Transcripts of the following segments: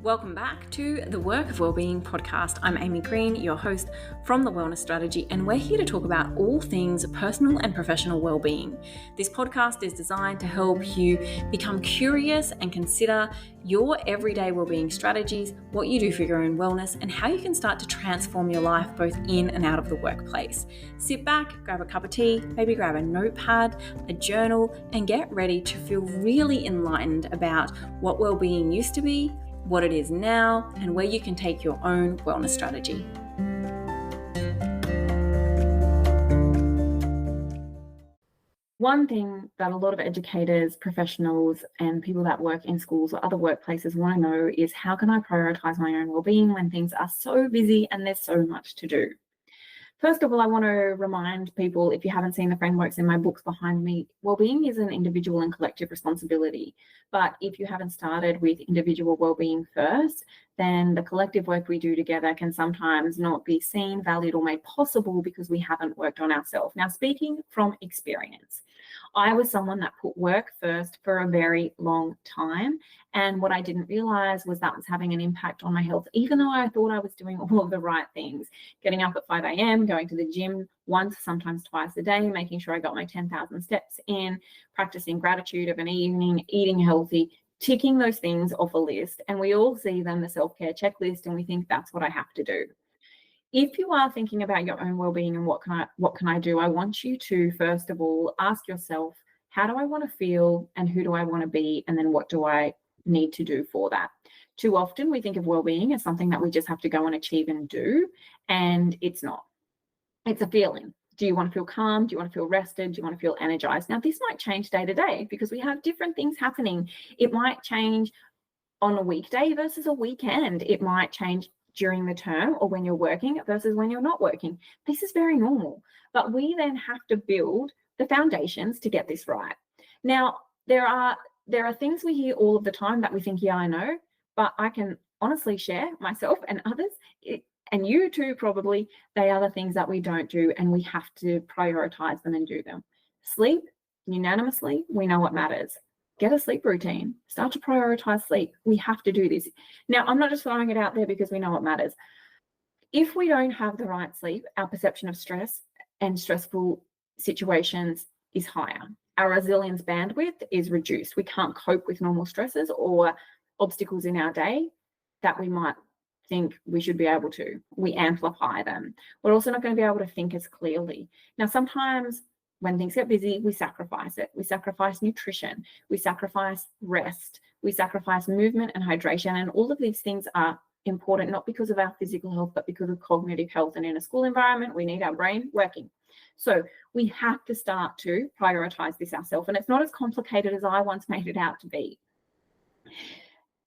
Welcome back to the Work Wellbeing podcast. I'm Amy Green, your host from The Wellness Strategy, and we're here to talk about all things personal and professional wellbeing. This podcast is designed to help you become curious and consider your everyday wellbeing strategies, what you do for your own wellness, and how you can start to transform your life both in and out of the workplace. Sit back, grab a cup of tea, maybe grab a notepad, a journal, and get ready to feel really enlightened about what wellbeing used to be, what it is now, and where you can take your own wellness strategy. One thing that a lot of educators, professionals, and people that work in schools or other workplaces want to know is, how can I prioritize my own wellbeing when things are so busy and there's so much to do? First of all, I want to remind people, if you haven't seen the frameworks in my books behind me, wellbeing is an individual and collective responsibility. But if you haven't started with individual wellbeing first, then the collective work we do together can sometimes not be seen, valued, or made possible because we haven't worked on ourselves. Now, speaking from experience, I was someone that put work first for a very long time. And what I didn't realize was that was having an impact on my health, even though I thought I was doing all of the right things. Getting up at 5 a.m., going to the gym once, sometimes twice a day, making sure I got my 10,000 steps in, practicing gratitude of an evening, eating healthy, ticking those things off a list. And we all see them, the self-care checklist, and we think that's what I have to do. If you are thinking about your own well-being and what can I do, I want you to, first of all, ask yourself, how do I want to feel and who do I want to be? And then what do I need to do for that? Too often we think of well-being as something that we just have to go and achieve and do, and it's not. It's a feeling. Do you want to feel calm? Do you want to feel rested? Do you want to feel energized? Now, this might change day to day because we have different things happening. It might change on a weekday versus a weekend. It might change during the term or when you're working versus when you're not working. This is very normal, but we then have to build the foundations to get this right. Now, there are things we hear all of the time that we think, yeah, I know, but I can honestly share myself and others, and you too probably, they are the things that we don't do, and we have to prioritize them and do them. Sleep, unanimously, we know what matters. Get a sleep routine. Start to prioritize sleep. We have to do this. Now, I'm not just throwing it out there because we know what matters. If we don't have the right sleep, our perception of stress and stressful situations is higher. Our resilience bandwidth is reduced. We can't cope with normal stresses or obstacles in our day that we might think we should be able to. We amplify them. We're also not going to be able to think as clearly. Now, sometimes when things get busy, we sacrifice it. We sacrifice nutrition. We sacrifice rest. We sacrifice movement and hydration. And all of these things are important, not because of our physical health, but because of cognitive health. And in a school environment, we need our brain working. So we have to start to prioritize this ourselves. And it's not as complicated as I once made it out to be.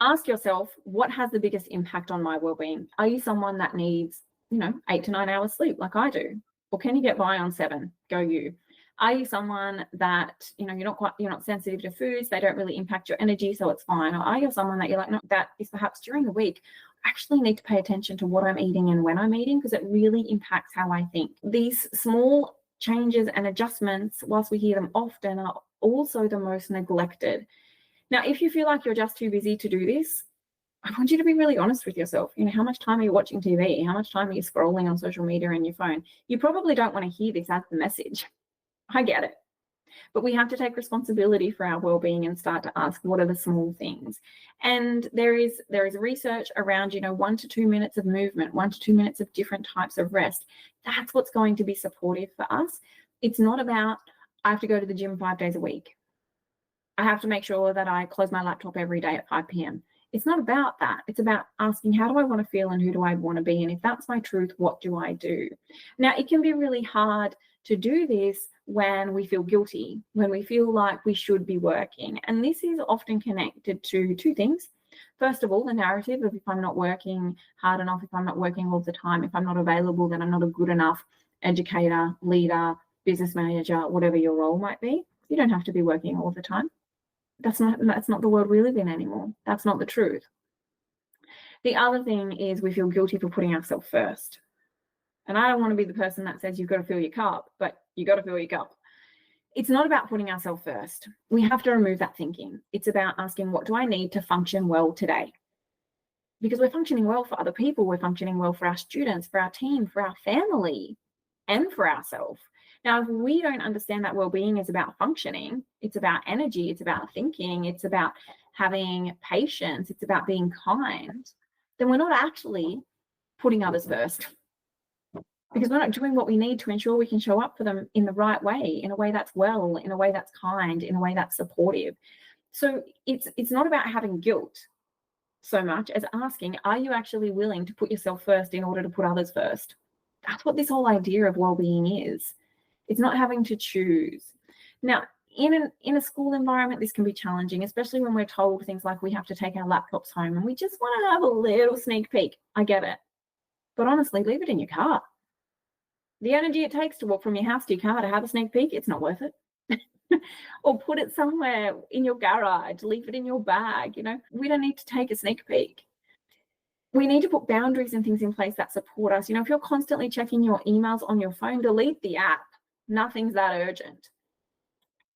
Ask yourself, what has the biggest impact on my well-being? Are you someone that needs, 8 to 9 hours sleep like I do? Or can you get by on 7? Go you. Are you someone that, you're not sensitive to foods, they don't really impact your energy, so it's fine? Or are you someone that you're like, no, that is perhaps during the week, I actually need to pay attention to what I'm eating and when I'm eating, because it really impacts how I think. These small changes and adjustments, whilst we hear them often, are also the most neglected. Now, if you feel like you're just too busy to do this, I want you to be really honest with yourself. How much time are you watching TV? How much time are you scrolling on social media and your phone? You probably don't want to hear this as the message. I get it. But we have to take responsibility for our well-being and start to ask, what are the small things? And there is research around, 1 to 2 minutes of movement, 1 to 2 minutes of different types of rest. That's what's going to be supportive for us. It's not about, I have to go to the gym 5 days a week. I have to make sure that I close my laptop every day at 5 p.m. It's not about that. It's about asking, how do I want to feel and who do I want to be? And if that's my truth, what do I do? Now, it can be really hard to do this when we feel guilty, when we feel like we should be working. And this is often connected to two things. First of all, the narrative of, if I'm not working hard enough, if I'm not working all the time, if I'm not available, then I'm not a good enough educator, leader, business manager, whatever your role might be. You don't have to be working all the time. That's not the world we live in anymore. That's not the truth. The other thing is we feel guilty for putting ourselves first. And I don't want to be the person that says you've got to fill your cup, but you got to fill your cup. It's not about putting ourselves first. We have to remove that thinking. It's about asking, what do I need to function well today? because we're functioning well for other people. We're functioning well for our students, for our team, for our family, and for ourselves. Now, if we don't understand that well-being is about functioning, it's about energy, it's about thinking, it's about having patience, it's about being kind, then we're not actually putting others first, because we're not doing what we need to ensure we can show up for them in the right way, in a way that's well, in a way that's kind, in a way that's supportive. So it's not about having guilt so much as asking, are you actually willing to put yourself first in order to put others first? That's what this whole idea of well-being is. It's not having to choose. Now, in a school environment, this can be challenging, especially when we're told things like we have to take our laptops home and we just want to have a little sneak peek. I get it. But honestly, leave it in your car. The energy it takes to walk from your house to your car to have a sneak peek, it's not worth it. Or put it somewhere in your garage, leave it in your bag. We don't need to take a sneak peek. We need to put boundaries and things in place that support us. If you're constantly checking your emails on your phone, delete the app. Nothing's that urgent.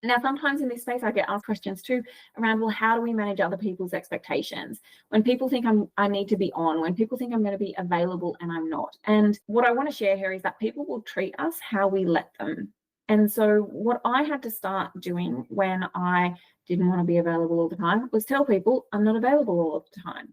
Now, sometimes in this space, I get asked questions too around, well, how do we manage other people's expectations? When people think I need to be on, when people think I'm going to be available and I'm not. And what I want to share here is that people will treat us how we let them. And so what I had to start doing when I didn't want to be available all the time was tell people I'm not available all of the time.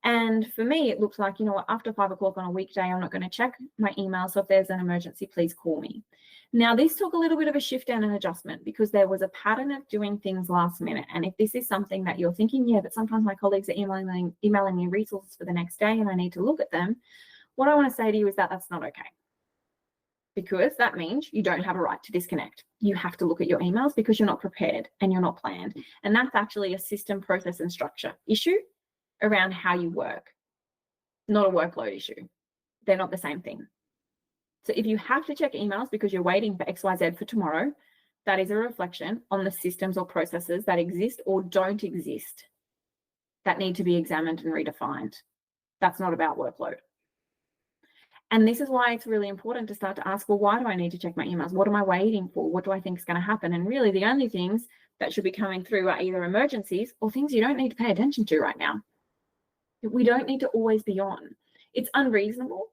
And for me, it looks like, after 5 o'clock on a weekday, I'm not going to check my email. So if there's an emergency, please call me. Now, this took a little bit of a shift and an adjustment because there was a pattern of doing things last minute. And if this is something that you're thinking, yeah, but sometimes my colleagues are emailing me resources for the next day and I need to look at them, what I want to say to you is that that's not okay. Because that means you don't have a right to disconnect. You have to look at your emails because you're not prepared and you're not planned. And that's actually a system, process, and structure issue around how you work, not a workload issue. They're not the same thing. So if you have to check emails because you're waiting for XYZ for tomorrow, that is a reflection on the systems or processes that exist or don't exist that need to be examined and redefined. That's not about workload. And this is why it's really important to start to ask, well, why do I need to check my emails? What am I waiting for? What do I think is going to happen? And really the only things that should be coming through are either emergencies or things you don't need to pay attention to right now. We don't need to always be on. It's unreasonable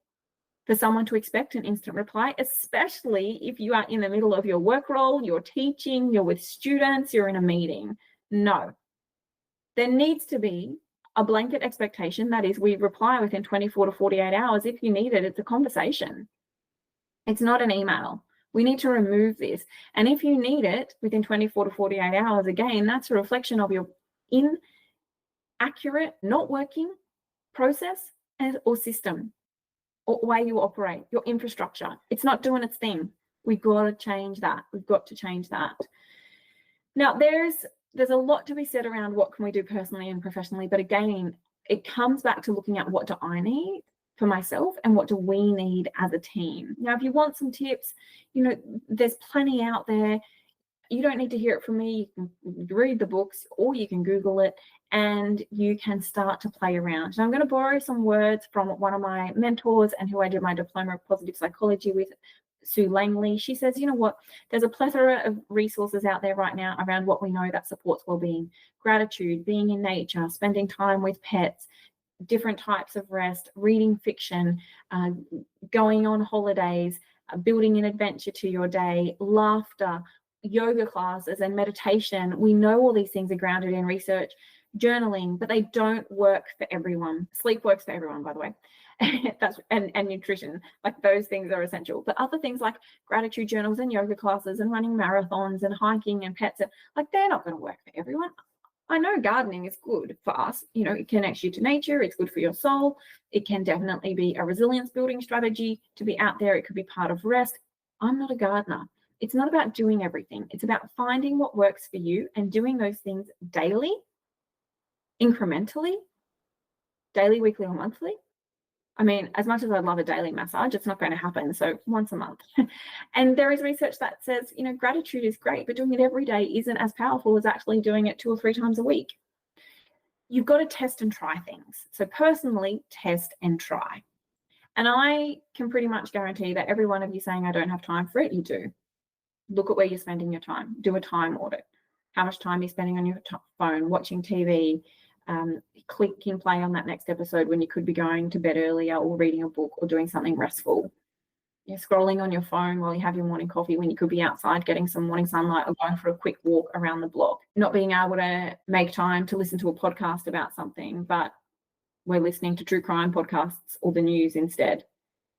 for someone to expect an instant reply, especially if you are in the middle of your work role, you're teaching, you're with students, you're in a meeting. No. There needs to be a blanket expectation, that is, we reply within 24 to 48 hours. If you need it, it's a conversation. It's not an email. We need to remove this. And if you need it within 24 to 48 hours, again, that's a reflection of your inaccurate, not working process or system or way you operate, your infrastructure. It's not doing its thing. We've got to change that. We've got to change that. Now, there's a lot to be said around what can we do personally and professionally, but again, it comes back to looking at what do I need for myself and what do we need as a team. Now, if you want some tips, there's plenty out there. You don't need to hear it from me. You can read the books or you can Google it and you can start to play around. And I'm going to borrow some words from one of my mentors and who I did my diploma of positive psychology with, Sue Langley. She says, you know what, there's a plethora of resources out there right now around what we know that supports well-being: gratitude, being in nature, spending time with pets, different types of rest, reading fiction, going on holidays, building an adventure to your day, laughter, yoga classes and meditation. We know all these things are grounded in research, journaling, but they don't work for everyone. Sleep works for everyone, by the way. and nutrition, like those things are essential. But other things like gratitude journals and yoga classes and running marathons and hiking and pets, like they're not going to work for everyone. I know gardening is good for us. It connects you to nature. It's good for your soul. It can definitely be a resilience building strategy to be out there. It could be part of rest. I'm not a gardener. It's not about doing everything. It's about finding what works for you and doing those things daily, incrementally, daily, weekly, or monthly. I mean, as much as I'd love a daily massage, it's not going to happen. So once a month. And there is research that says, gratitude is great, but doing it every day isn't as powerful as actually doing it 2 or 3 times a week. You've got to test and try things. So personally, test and try. And I can pretty much guarantee that every one of you saying, I don't have time for it, you do. Look at where you're spending your time. Do a time audit. How much time are you spending on your phone, watching TV, clicking play on that next episode when you could be going to bed earlier or reading a book or doing something restful. You're scrolling on your phone while you have your morning coffee when you could be outside getting some morning sunlight or going for a quick walk around the block. Not being able to make time to listen to a podcast about something, but we're listening to true crime podcasts or the news instead.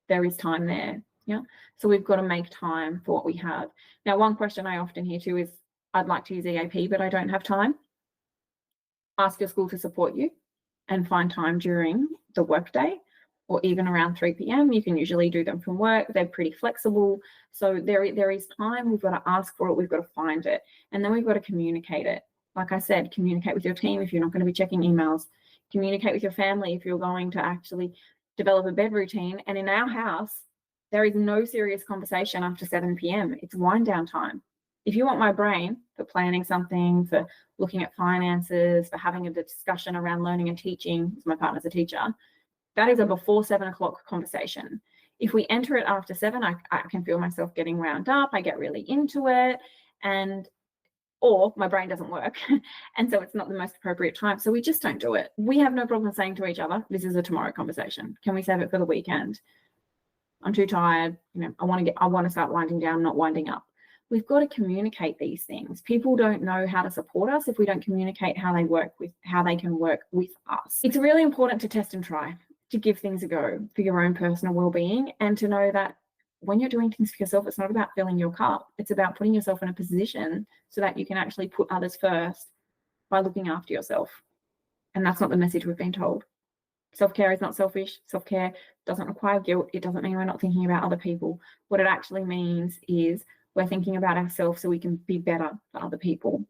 There is time there. Yeah. So we've got to make time for what we have. Now, one question I often hear too is, I'd like to use EAP, but I don't have time. Ask your school to support you and find time during the workday or even around 3 p.m. You can usually do them from work. They're pretty flexible. So there is time. We've got to ask for it. We've got to find it. And then we've got to communicate it. Like I said, communicate with your team if you're not going to be checking emails. Communicate with your family if you're going to actually develop a bed routine. And in our house, there is no serious conversation after 7 p.m. It's wind down time. If you want my brain for planning something, for looking at finances, for having a discussion around learning and teaching, because my partner's a teacher, that is a before 7 o'clock conversation. If we enter it after 7, I can feel myself getting wound up. I get really into it, or my brain doesn't work. And so it's not the most appropriate time. So we just don't do it. We have no problem saying to each other, this is a tomorrow conversation. Can we save it for the weekend? I'm too tired. I want to start winding down, not winding up. We've got to communicate these things. People don't know how to support us if we don't communicate how they can work with us. It's really important to test and try, to give things a go for your own personal well-being, and to know that when you're doing things for yourself, it's not about filling your cup. It's about putting yourself in a position so that you can actually put others first by looking after yourself. And that's not the message we've been told. Self-care is not selfish. Self-care doesn't require guilt. It doesn't mean we're not thinking about other people. What it actually means is we're thinking about ourselves so we can be better for other people.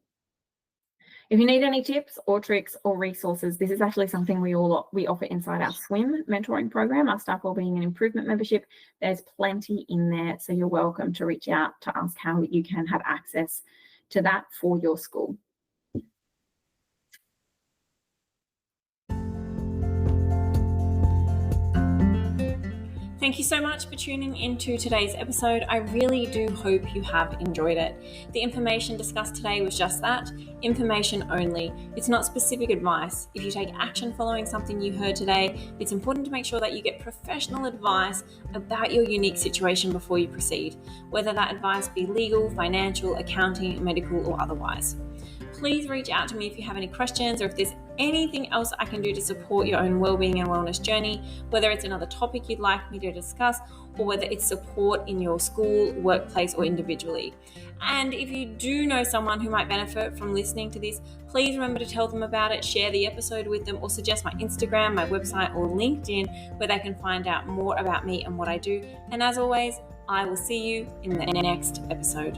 If you need any tips or tricks or resources, this is actually something we offer inside our SWIM mentoring program, our Staff Wellbeing and Improvement membership. There's plenty in there, so you're welcome to reach out to ask how you can have access to that for your school. Thank you so much for tuning into today's episode. I really do hope you have enjoyed it. The information discussed today was just that, information only. It's not specific advice. If you take action following something you heard today, it's important to make sure that you get professional advice about your unique situation before you proceed, whether that advice be legal, financial, accounting, medical, or otherwise. Please reach out to me if you have any questions or if there's anything else I can do to support your own wellbeing and wellness journey, whether it's another topic you'd like me to discuss or whether it's support in your school, workplace, or individually. And if you do know someone who might benefit from listening to this, please remember to tell them about it, share the episode with them, or suggest my Instagram, my website, or LinkedIn where they can find out more about me and what I do. And as always, I will see you in the next episode.